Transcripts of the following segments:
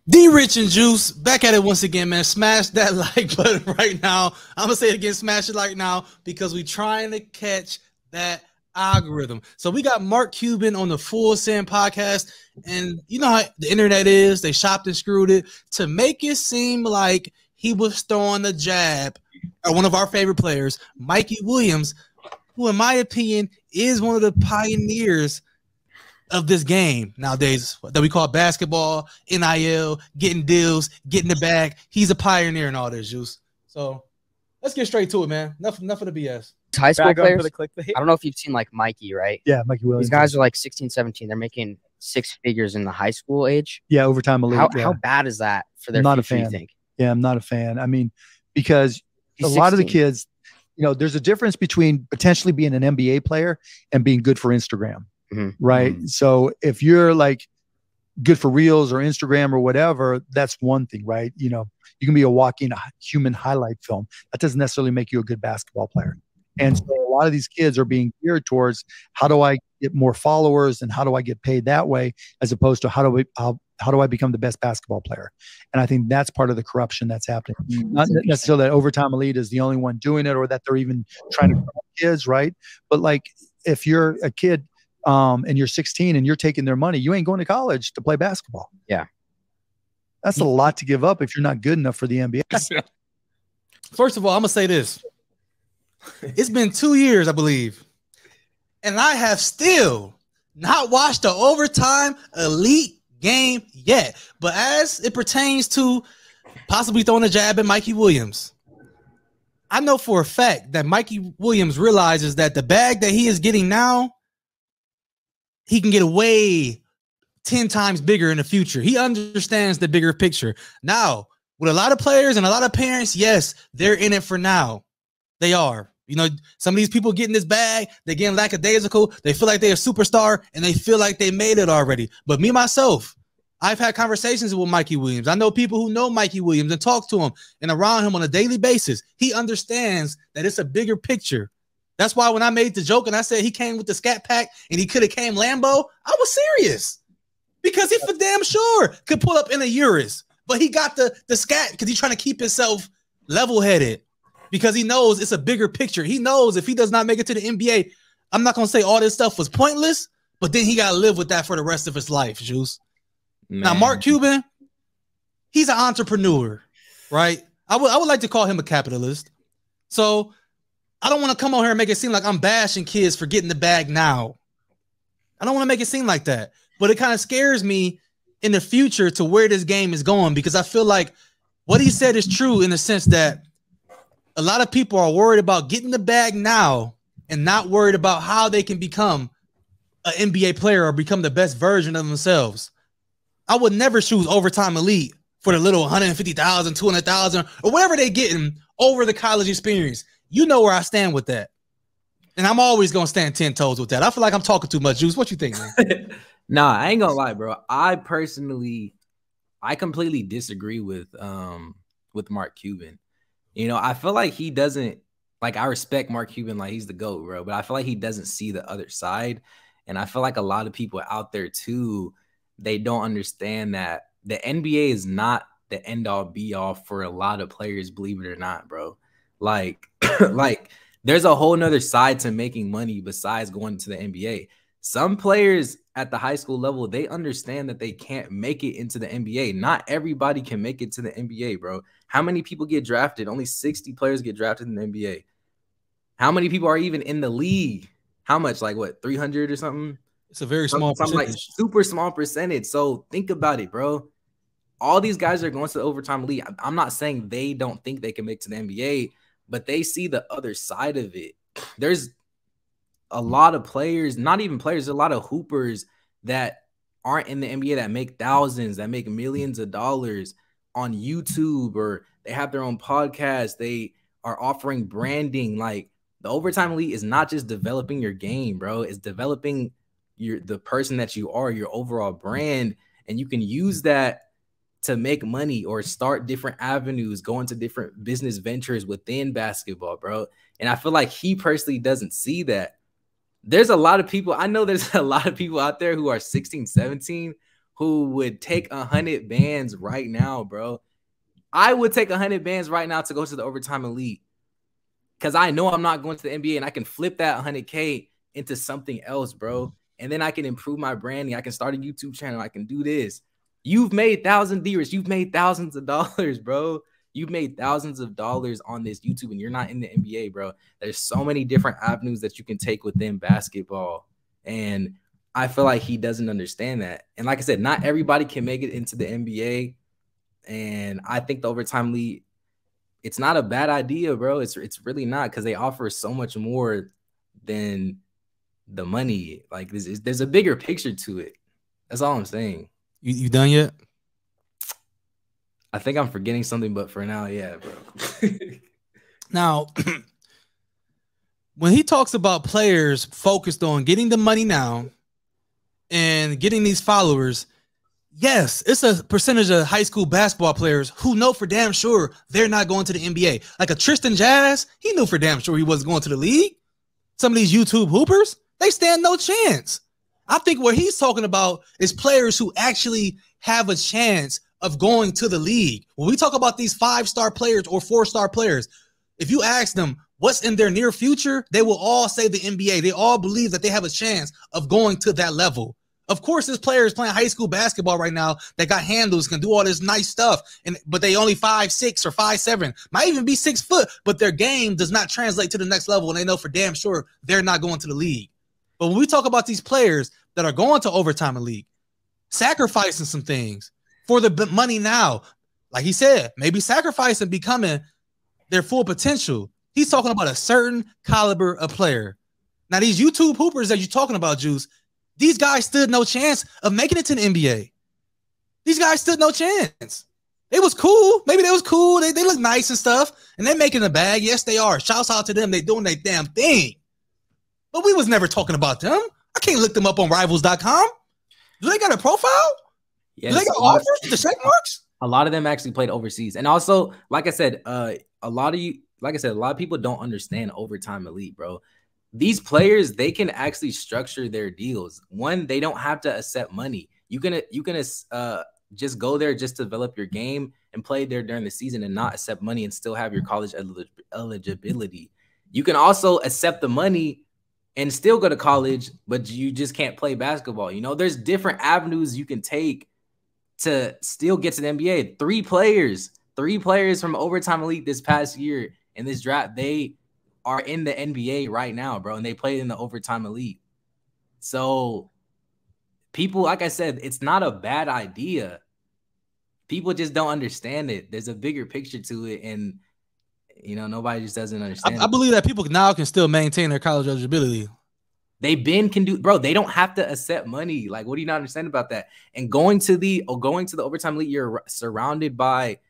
D Rich and Juice back at it once again, man. Smash that like button right now. I'm gonna say it again, smash it like now, because we trying to catch that algorithm. So we got Mark Cuban on the Full Send podcast, and you know how the internet is. They shopped and screwed it to make it seem like he was throwing a jab at one of our favorite players, Mikey Williams, who in my opinion is one of the pioneers of this game nowadays that we call basketball, NIL, getting deals, getting the bag. He's a pioneer in all this, Juice. So let's get straight to it, man. Nothing of the BS. High school players, I don't know if you've seen like Mikey, right? Yeah, Mikey Williams. These guys are like 16, 17. They're making six figures in the high school age. Yeah, overtime elite. How bad is that for their not future, a fan. you think? Yeah, I'm not a fan. I mean, because a lot of the kids, you know, there's a difference between potentially being an NBA player and being good for Instagram. Right. So if you're like good for Reels or Instagram or whatever, that's one thing, right? You know, you can be a walking human highlight film. That doesn't necessarily make you a good basketball player. And so a lot of these kids are being geared towards how do I get more followers and how do I get paid that way, as opposed to how do I become the best basketball player? And I think that's part of the corruption that's happening. Not necessarily that overtime elite is the only one doing it or that they're even trying to corrupt kids, right? But like if you're a kid and you're 16 and you're taking their money, you ain't going to college to play basketball. Yeah. That's a lot to give up if you're not good enough for the NBA. First of all, I'm going to say this. It's been 2 years, I believe, and I have still not watched the overtime elite game yet. But as it pertains to possibly throwing a jab at Mikey Williams, I know for a fact that Mikey Williams realizes that the bag that he is getting now, he can get away 10 times bigger in the future. He understands the bigger picture. Now, with a lot of players and a lot of parents, yes, they're in it for now. They are. You know, some of these people getting this bag, they're getting lackadaisical. They feel like they're a superstar and they feel like they made it already. But me, myself, I've had conversations with Mikey Williams. I know people who know Mikey Williams and talk to him and around him on a daily basis. He understands that it's a bigger picture. That's why when I made the joke and I said he came with the Scat Pack and he could have came Lambo, I was serious. Because he for damn sure could pull up in a Urus. But he got the Scat because he's trying to keep himself level-headed. Because he knows it's a bigger picture. He knows if he does not make it to the NBA, I'm not going to say all this stuff was pointless, but then he got to live with that for the rest of his life, Juice. Man. Now, Mark Cuban, he's an entrepreneur, right? I would like to call him a capitalist. So I don't want to come on here and make it seem like I'm bashing kids for getting the bag now. I don't want to make it seem like that. But it kind of scares me in the future to where this game is going, because I feel like what he said is true in the sense that a lot of people are worried about getting the bag now and not worried about how they can become an NBA player or become the best version of themselves. I would never choose overtime elite for the little 150,000, 200,000, or whatever they're getting over the college experience. You know where I stand with that. And I'm always going to stand 10 toes with that. I feel like I'm talking too much, Juice. What you think, man? Nah, I ain't going to lie, bro. I completely disagree with Mark Cuban. You know, I feel like he doesn't, like, I respect Mark Cuban, like he's the GOAT, bro, but I feel like he doesn't see the other side. And I feel like a lot of people out there too, they don't understand that the NBA is not the end all be all for a lot of players, believe it or not, bro. Like, like there's a whole nother side to making money besides going to the NBA. Some players at the high school level, they understand that they can't make it into the NBA. Not everybody can make it to the NBA, bro. How many people get drafted? Only 60 players get drafted in the NBA. How many people are even in the league? How much? Like what, 300 or something? It's a very small percentage. Like super small percentage. So think about it, bro. All these guys are going to the overtime league. I'm not saying they don't think they can make it to the NBA, but they see the other side of it. There's a lot of players, not even players, a lot of hoopers that aren't in the NBA that make thousands, that make millions of dollars on YouTube, or they have their own podcast. They are offering branding. Like the overtime elite is not just developing your game, bro. It's developing the person that you are, your overall brand. And you can use that to make money or start different avenues, go into different business ventures within basketball, bro. And I feel like he personally doesn't see that. There's a lot of people, I know there's a lot of people out there who are 16, 17, who would take 100 bands right now, bro. I would take 100 bands right now to go to the Overtime Elite because I know I'm not going to the NBA and I can flip that 100K into something else, bro. And then I can improve my branding. I can start a YouTube channel. I can do this. You've made thousands of viewers. You've made thousands of dollars, bro. You've made thousands of dollars on this YouTube and you're not in the NBA, bro. There's so many different avenues that you can take within basketball. And I feel like he doesn't understand that. And like I said, not everybody can make it into the NBA. And I think the Overtime League, it's not a bad idea, bro. It's really not, because they offer so much more than the money. Like there's a bigger picture to it. That's all I'm saying. You done yet? I think I'm forgetting something, but for now, yeah, bro. Now, when he talks about players focused on getting the money now and getting these followers, yes, it's a percentage of high school basketball players who know for damn sure they're not going to the NBA. Like a Tristan Jazz, he knew for damn sure he wasn't going to the league. Some of these YouTube hoopers, they stand no chance. I think what he's talking about is players who actually have a chance of going to the league. When we talk about these 5-star players or 4-star players, if you ask them what's in their near future, they will all say the NBA. They all believe that they have a chance of going to that level. Of course, there's players playing high school basketball right now that got handles, can do all this nice stuff, but they only 5'6" or 5'7", might even be 6 foot, but their game does not translate to the next level, and they know for damn sure they're not going to the league. But when we talk about these players that are going to Overtime League, sacrificing some things for the money now, like he said, maybe sacrificing becoming their full potential. He's talking about a certain caliber of player. Now, these YouTube hoopers that you're talking about, Juice, these guys stood no chance of making it to the NBA. These guys stood no chance. It was cool. Maybe they was cool. They look nice and stuff, and they're making a bag. Yes, they are. Shouts out to them. They doing their damn thing. But we was never talking about them. I can't look them up on rivals.com. Do they got a profile? Yes, do they got offers with the check marks? A lot of them actually played overseas. And also, like I said, a lot of people don't understand Overtime Elite, bro. These players, they can actually structure their deals. One, they don't have to accept money. You can just go there, just develop your game and play there during the season and not accept money and still have your college eligibility. You can also accept the money and still go to college, but you just can't play basketball. You know, there's different avenues you can take to still get to the NBA. Three players from Overtime Elite this past year in this draft, they are in the NBA right now, bro, and they played in the Overtime Elite. So people, like I said, it's not a bad idea. People just don't understand it. There's a bigger picture to it, and you know, nobody just doesn't understand. I believe that people now can still maintain their college eligibility. Can do, bro. They don't have to accept money. Like, what do you not understand about that? And going to the Overtime League, you're surrounded by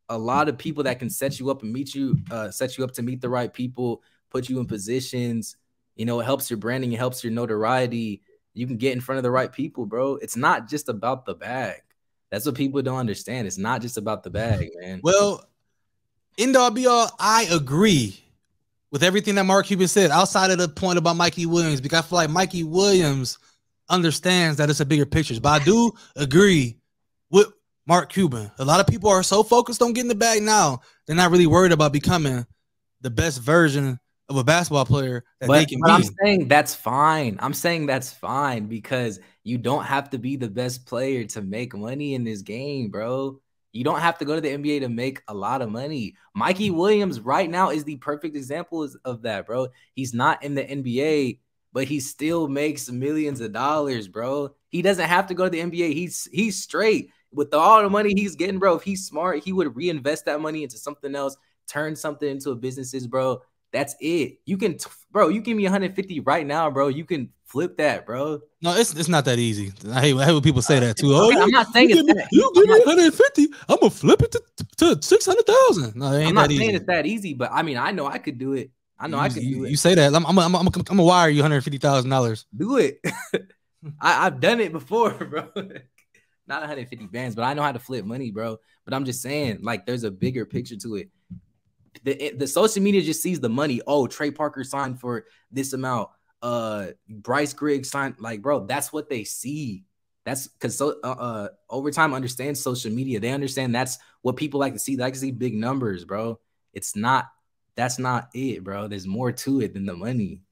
a lot of people that can set you up and set you up to meet the right people, put you in positions. You know, it helps your branding, it helps your notoriety. You can get in front of the right people, bro. It's not just about the bag. That's what people don't understand. It's not just about the bag, man. Well, end all be all, I agree with everything that Mark Cuban said, outside of the point about Mikey Williams, because I feel like Mikey Williams understands that it's a bigger picture. But I do agree with Mark Cuban. A lot of people are so focused on getting the bag now, they're not really worried about becoming the best version of a basketball player that they can be. I'm saying that's fine. I'm saying that's fine because you don't have to be the best player to make money in this game, bro. You don't have to go to the NBA to make a lot of money. Mikey Williams right now is the perfect example of that, bro. He's not in the NBA, but he still makes millions of dollars, bro. He doesn't have to go to the NBA. He's straight. With all the money he's getting, bro, if he's smart, he would reinvest that money into something else, turn something into a businesses, bro. That's it. You can, bro, you give me 150 right now, bro. You can flip that, bro. No, it's not that easy. I hate when people say that too. Okay, I'm not saying it's that. You give me 150, I'm gonna flip it to 600,000. No, it ain't I'm not that saying easy. it's that easy, but I mean, I know I could do it. I know I could do it. You say that. I'm gonna wire you $150,000. Do it. I've done it before, bro. Not 150 bands, but I know how to flip money, bro. But I'm just saying, like, there's a bigger picture to it. The social media just sees the money. Oh, Trey Parker signed for this amount. Bryce Griggs signed. Like, bro, that's what they see. That's because Overtime understands social media. They understand that's what people like to see. They like to see big numbers, bro. That's not it, bro. There's more to it than the money.